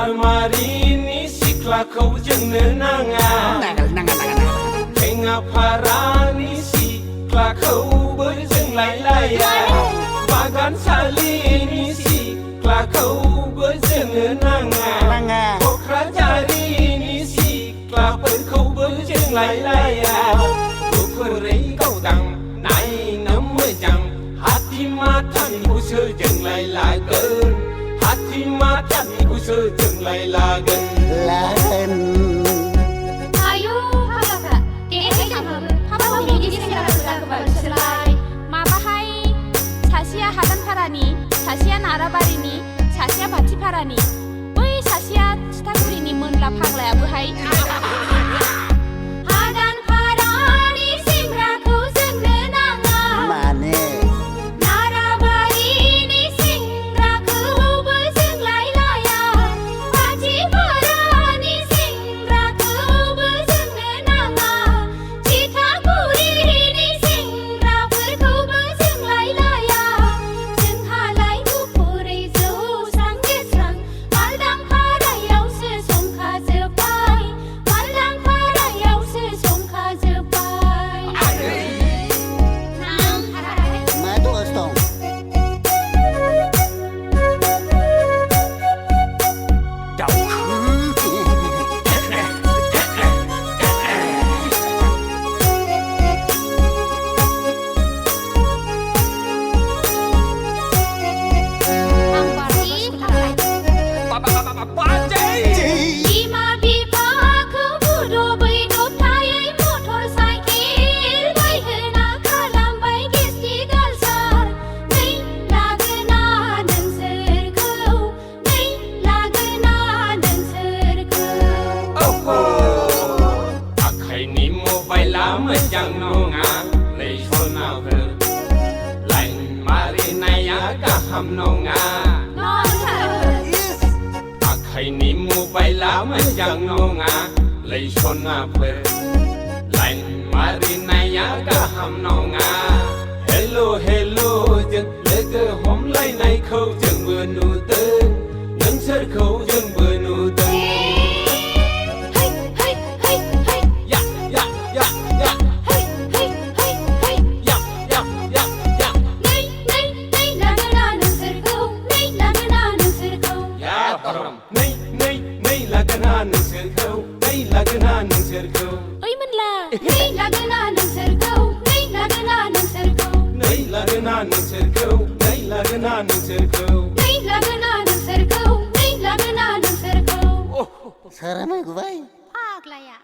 Marini sikla kau jengna nanga Kenga parani sikla kau berjeng lai-laya Bagan salini sikla kau berjeng nanga Pokra jari ni sikla kau berjeng lai-laya Kuperai kau dang nai nama jang Hati mata ni sejeng lai-lagan Hati mata ni sejeng lai-lagan Lahan Ayo kakak, habamu ini segera kembali selai Mabahai sasia hadan parani, sasia narabarini, sasia bati parani Oi sasia citagurini menla paglaya buhai Hadan parani singraku jengna nanga Mane Narabarini singraku berjeng lai-laya Bati parani singraku berjeng nanga Citagurini singraku berjeng lai-laya Jenghalai gupurai jauh sang gesrang Maldang parayau sesongka jepai Maldang parayau sesongka jepai Nang harai Madu ostong Ang parti harai Bima bipa aku bodoh hidup tayai motorcycle Bai hena kalam bai gesti galsar Nei lagna nang serkau Nei lagna nang serkau Akai ni mobile lama jang nonga Lei sona ver Lain mari naya kaham nonga Non harai Akai ni mobile lama jang nonga Lei sona ver Lain mari naya kaham nonga Hello hello jeng lega hom lai nai khâu jeng benu teng Nang ser khâu jeng benu teng Hey hey hey hey Ya ya ya ya Hey hey hey hey ya ya ya ya Nei nei nei lagna nang serkau Nei lagna nang serkau Ya param nei nei nei lagana nang ser khâu nei lagana nang ser khâu Oi menla Nei lagna nang serkau Nei lagna nang serkau nei lagana nang ser khâu nei lagana nang ser khâu Nei lagna nang serkau Nei lagna nang serkau Saramai gubay Paglaya